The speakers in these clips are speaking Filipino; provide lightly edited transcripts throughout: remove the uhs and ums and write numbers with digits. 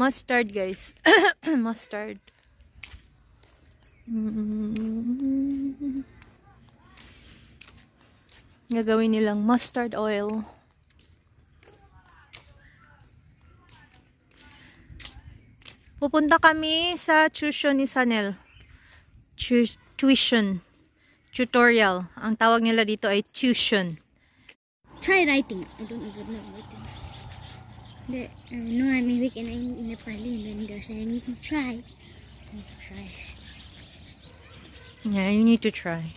Mustard, guys. Mustard. Gagawin nilang mustard oil. Pupunta kami sa tuition ni Sanel. Tuition. Tutorial. Ang tawag nila dito ay tuition. Try writing. I don't even know writing. No, I'm weak in Nepali, and then they're saying try. Try. Yeah, you need to try.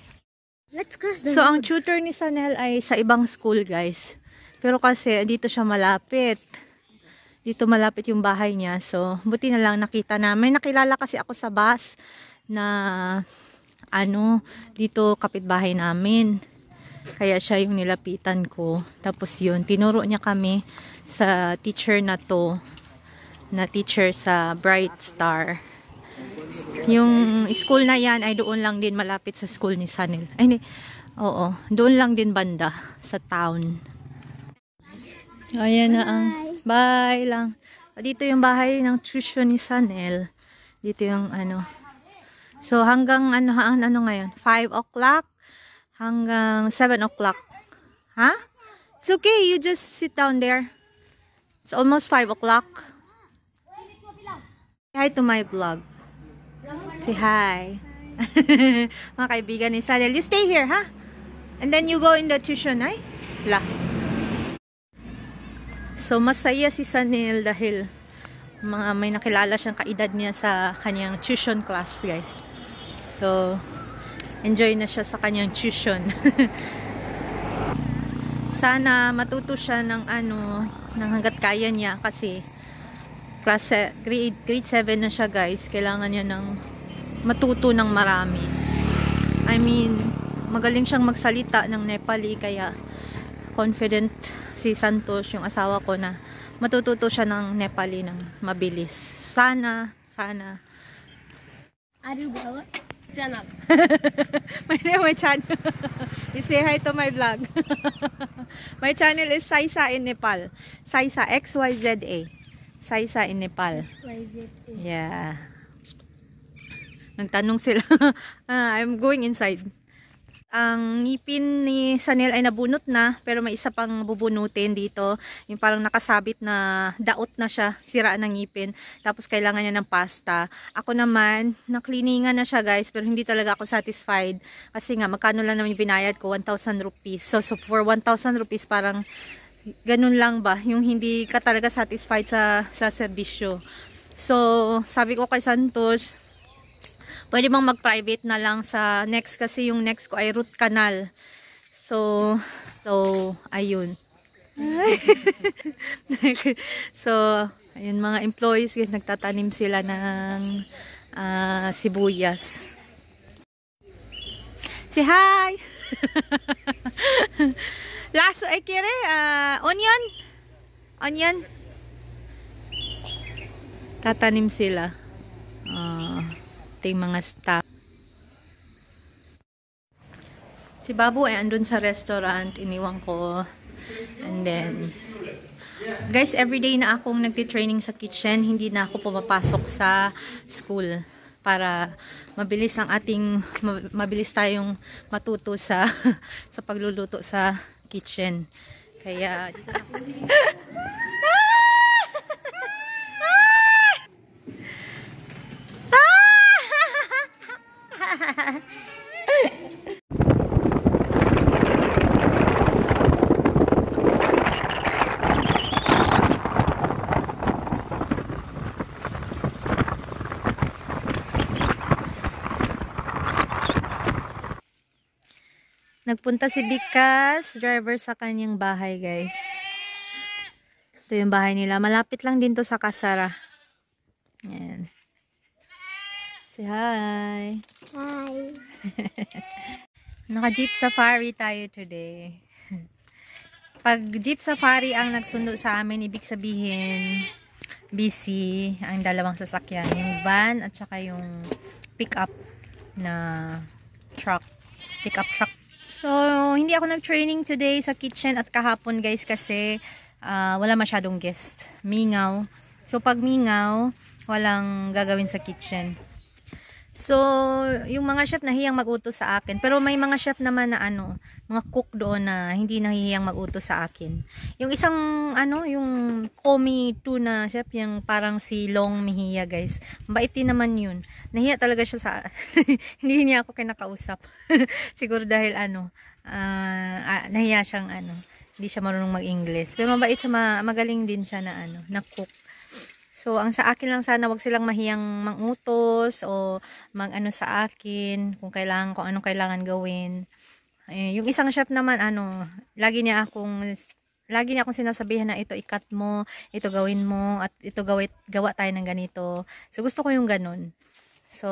Let's cross the So, road. ang tutor ni Sanel ay sa ibang school, guys. Pero kasi, dito siya malapit. Dito malapit yung bahay niya. So, buti na lang nakita namin. Nakilala kasi ako sa bus na, dito kapitbahay namin. Kaya siya yung nilapitan ko. Tapos yun, tinuro niya kami sa teacher na to. Na teacher sa Bright Star. Yung school na yan ay doon lang din malapit sa school ni Sanel. Ay, oo. Doon lang din banda sa town. Ayan na ang bye lang. Dito yung bahay ng tuition ni Sanel. Dito yung So hanggang ano ngayon? 5 o'clock hanggang 7 o'clock. Ha? It's okay. You just sit down there. It's almost 5 o'clock. Say hi to my vlog. Say hi. Mga kaibigan ni Sanel. You stay here, ha? And then you go in the tuition, ay? La. So, masaya si Sanel dahil may nakilala siyang kaedad niya sa kanyang tuition class, guys. So, enjoy na siya sa kanyang tuition. Sana matuto siya ng hanggat kaya niya kasi grade 7 na siya, guys. Kailangan niya ng matuto ng marami. I mean, magaling siyang magsalita ng Nepali kaya confident si Santos, yung asawa ko, na matututo siya ng Nepali ng mabilis. Sana. Arubawa channel. My channel. You say hi to my vlog. My channel is Saisa in Nepal. Saisa, XYZA. Saisa in Nepal. XYZA. Yeah. Nagtanong sila. I'm going inside. Ang ngipin ni Sanel ay nabunot na, pero may isa pang bubunutin dito. Yung parang nakasabit na daot na siya, siraan ng ngipin. Tapos kailangan niya ng pasta. Ako naman, nakliningan na siya, guys, pero hindi talaga ako satisfied. Kasi nga, magkano lang naman yung binayad ko? 1,000 rupees. So for 1,000 rupees, parang ganun lang ba? Yung hindi ka talaga satisfied sa serbisyo. So, sabi ko kay Santos, pwede bang mag-private na lang sa next kasi yung next ko ay root canal. So ayun. So, ayun, mga employees, nagtatanim sila ng sibuyas. Say hi! Laso ay kire, onion. Tatanim sila. Yung mga staff. Si Babu ay andun sa restaurant, iniwan ko. And then, guys, everyday na akong nagti-training sa kitchen, hindi na ako pumapasok sa school para mabilis tayong matuto sa sa pagluluto sa kitchen. Kaya dito na ako. Nagpunta si Bikas, driver, sa kanyang bahay, guys. Ito yung bahay nila. Malapit lang din to sa Kasara. Ayan. Say hi. Hi. Naka-jeep safari tayo today. Pag jeep safari ang nagsundo sa amin, ibig sabihin busy ang dalawang sasakyan. Yung van at saka yung pick-up na truck. Pick-up truck. So, hindi ako nag-training today sa kitchen at kahapon, guys, kasi wala masyadong guest. Mingaw. So pag mingaw, walang gagawin sa kitchen. So, yung mga chef nahiyang mag-utos sa akin. Pero may mga chef naman na mga cook doon na hindi nahihiyang mag-utos sa akin. Yung isang, yung Komi tuna chef, yung parang si Long Mejia, guys. Mabait din naman yun. Nahiya talaga siya sa, hindi niya ako kinakausap. Siguro dahil nahiya siyang hindi siya marunong mag-English. Pero mabait siya, magaling din siya na cook. So, ang sa akin lang sana, wag silang mahiyang mangutos o sa akin kung anong kailangan gawin. Yung isang chef naman, lagi niya akong sinasabihan na ito ikat mo, ito gawin mo, at ito gawa tayo ng ganito. So, gusto ko yung ganun. So,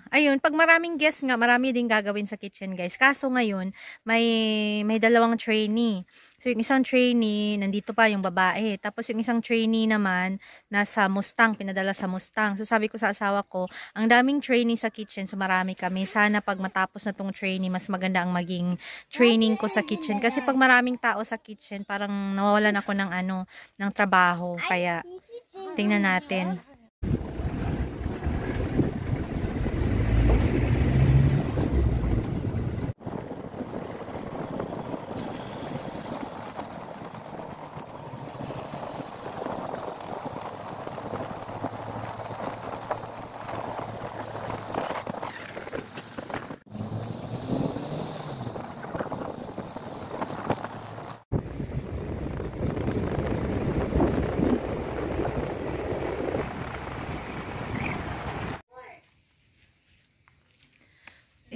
ayun, pag maraming guests nga, marami din gagawin sa kitchen, guys. Kaso ngayon, may dalawang trainee. So, yung isang trainee, nandito pa yung babae. Tapos, yung isang trainee naman, nasa Mustang, pinadala sa Mustang. So, sabi ko sa asawa ko, ang daming trainee sa kitchen, so marami kami. Sana pag matapos na tong trainee, mas maganda ang maging training ko sa kitchen. Kasi pag maraming tao sa kitchen, parang nawawalan ako ng trabaho. Kaya, tingnan natin.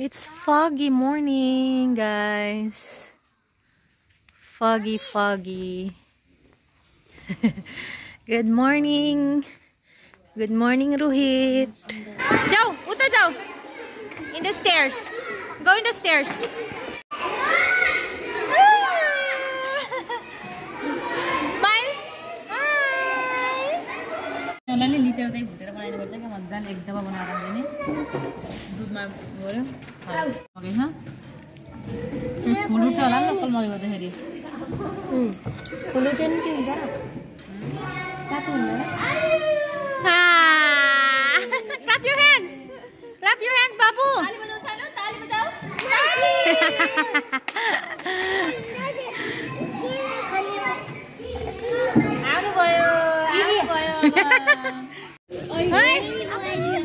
It's foggy morning, guys. Foggy. Good morning. Good morning, Ruhit. Jao, uta Jao. In the stairs. Go in the stairs. Smile. Hi. Litre चाहिँ भुटेर बनाइनु पर्छ क्या मजाले एक डब्बा बनाएर दिने दुधमा गयो ओके छ फुल उठ्छ होला लोकल मग गर्दाखेरि फुल उठ्यो नि के हुन्छ तातो हुन्छ Clap your hands. Clap your hands, Babu. ताली बजाऊ सानो ताली बजाऊ आउनु गयो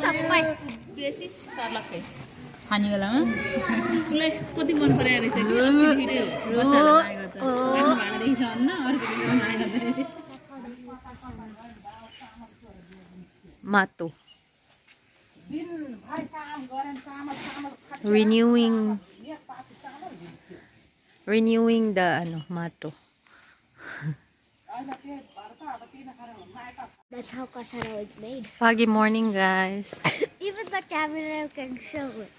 Sampai. बेसी सर लाग्छ खाने बेलामा उसलाई कति मन पराएर रहेछ कि अस्तिदेखि बच्चाहरूलाई माया गर्छ आफ्नो भाँडादेखि छ अन्न अर्को माया गर्छ Mato. Renewing the mato. That's how kasara was made. Foggy morning, guys. Even the camera can show it.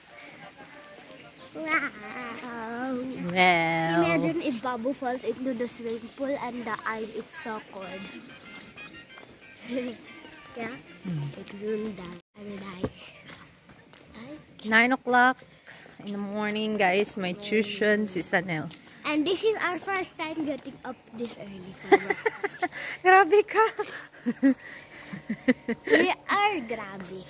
Wow. Well, Imagine if Babu falls into the swimming pool and the ice is so cold. Yeah? It will die. I will die. 9 o'clock in the morning, guys. My tuition si Sanel. And this is our first time getting up this early. Grabe ka. We are grabe.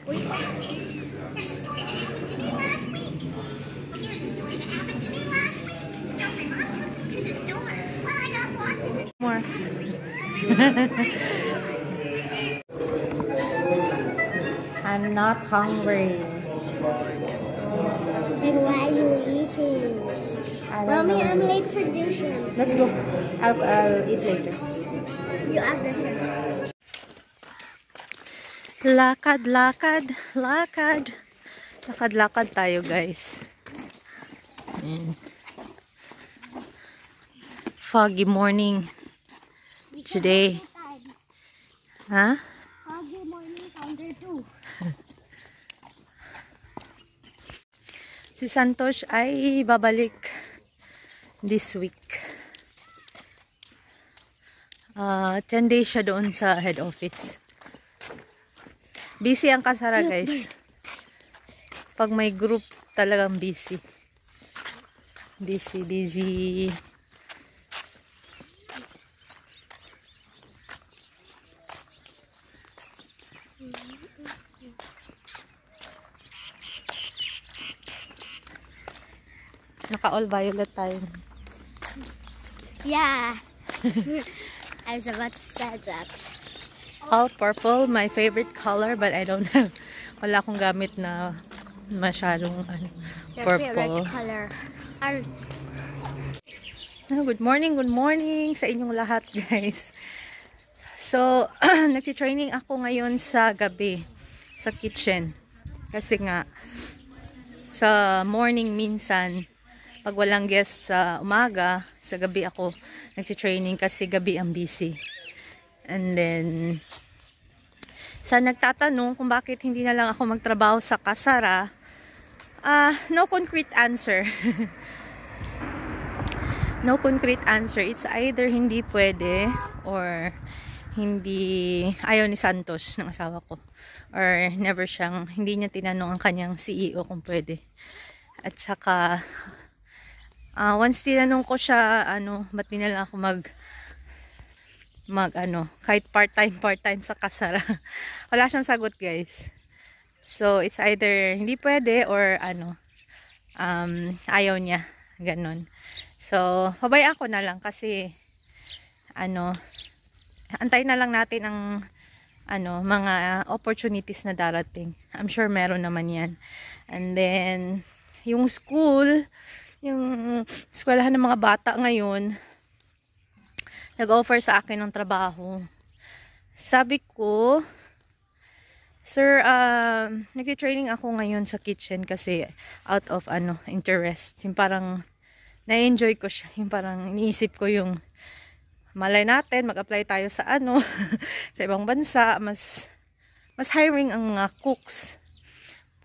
There's a story that happened to me last week. Here's the story that happened to me last week. So my mom took me to the store. Well, I got lost in the More. I'm not hungry. And why are you eating? Mommy, I'm late for tuition. Let's go. I'll eat later. You are the Lakad tayo, guys. Ayan. Foggy morning today. Ha? Foggy morning counter 2. Si Santosh ay babalik this week. 10 days siya doon sa head office. Busy ang kasara, guys. Pag may group, talagang busy. Busy. Naka all violet tayo. Yeah. I was about to say that. All purple, my favorite color, but I don't have, wala akong gamit na masyadong Your purple. favorite color. Good morning sa inyong lahat, guys. So, nagti-training ako ngayon sa gabi, sa kitchen. Kasi nga, sa morning minsan, pag walang guest sa umaga, sa gabi ako nagti-training kasi gabi ang busy. And then, sa nagtatanong kung bakit hindi na lang ako magtrabaho sa kasara, no concrete answer. No concrete answer. It's either hindi pwede or hindi ayaw ni Santos ng asawa ko. Or never hindi niya tinanong ang kanyang CEO kung pwede. At saka, once tinanong ko siya, ba't di na lang ako kahit part-time sa kasara. Wala siyang sagot, guys. So, it's either hindi pwede or ayaw niya. Ganon. So, pabayaan ko na lang kasi antay na lang natin ang mga opportunities na darating. I'm sure meron naman yan. And then, yung eskwelahan ng mga bata ngayon, nag-offer sa akin ng trabaho. Sabi ko, sir, nagti-training ako ngayon sa kitchen kasi out of interest. Yung parang na-enjoy ko siya. Yung parang iniisip ko yung malay natin, mag-apply tayo sa sa ibang bansa, mas hiring ang cooks.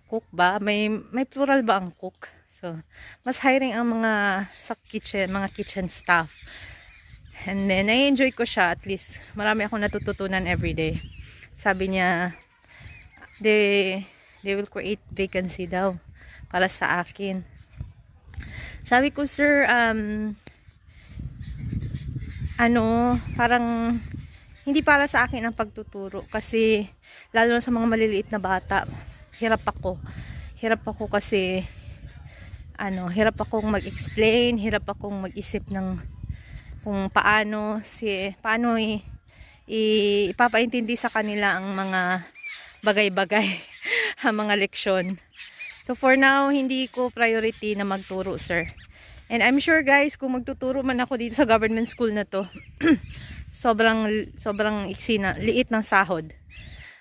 Cook ba? May plural ba ang cook? So, mas hiring ang mga sa kitchen, mga kitchen staff. And then, na-enjoy ko siya. At least, marami akong natututunan everyday. Sabi niya, they will create vacancy daw para sa akin. Sabi ko, sir, parang hindi para sa akin ang pagtuturo. Kasi, lalo na sa mga maliliit na bata, hirap ako. Hirap ako kasi, hirap akong mag-explain, hirap akong mag-isip ng kung paano ipapaintindi sa kanila ang mga bagay-bagay, ang mga leksyon. So for now, hindi ko priority na magturo, sir. And I'm sure, guys, kung magtuturo man ako dito sa government school na to, sobrang liit ng sahod.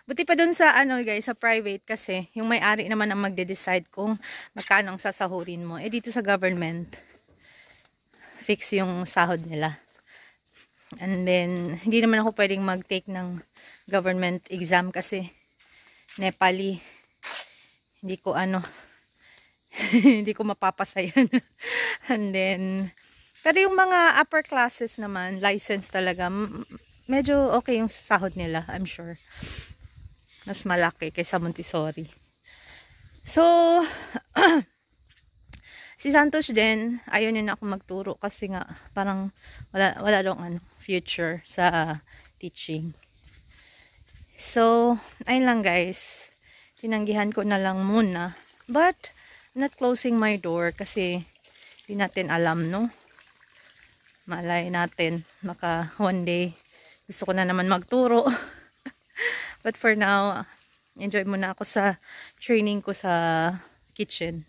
Buti pa dun sa guys, sa private kasi yung may-ari naman ang magde-decide kung magkano ang sasahurin mo. Dito sa government, fix yung sahod nila. And then hindi naman ako pwedeng mag-take ng government exam kasi Nepali. Hindi ko hindi ko mapapasa yan. And then pero yung mga upper classes naman, license talaga, medyo okay yung sahod nila, I'm sure. Mas malaki kaysa Montessori. So, si Santos din, ayaw niya na ako magturo kasi nga parang wala daw future sa teaching. So, ayun lang, guys. Tinanggihan ko na lang muna. But, I'm not closing my door kasi di natin alam, no? Malay natin, maka one day gusto ko na naman magturo. But for now, enjoy muna ako sa training ko sa kitchen.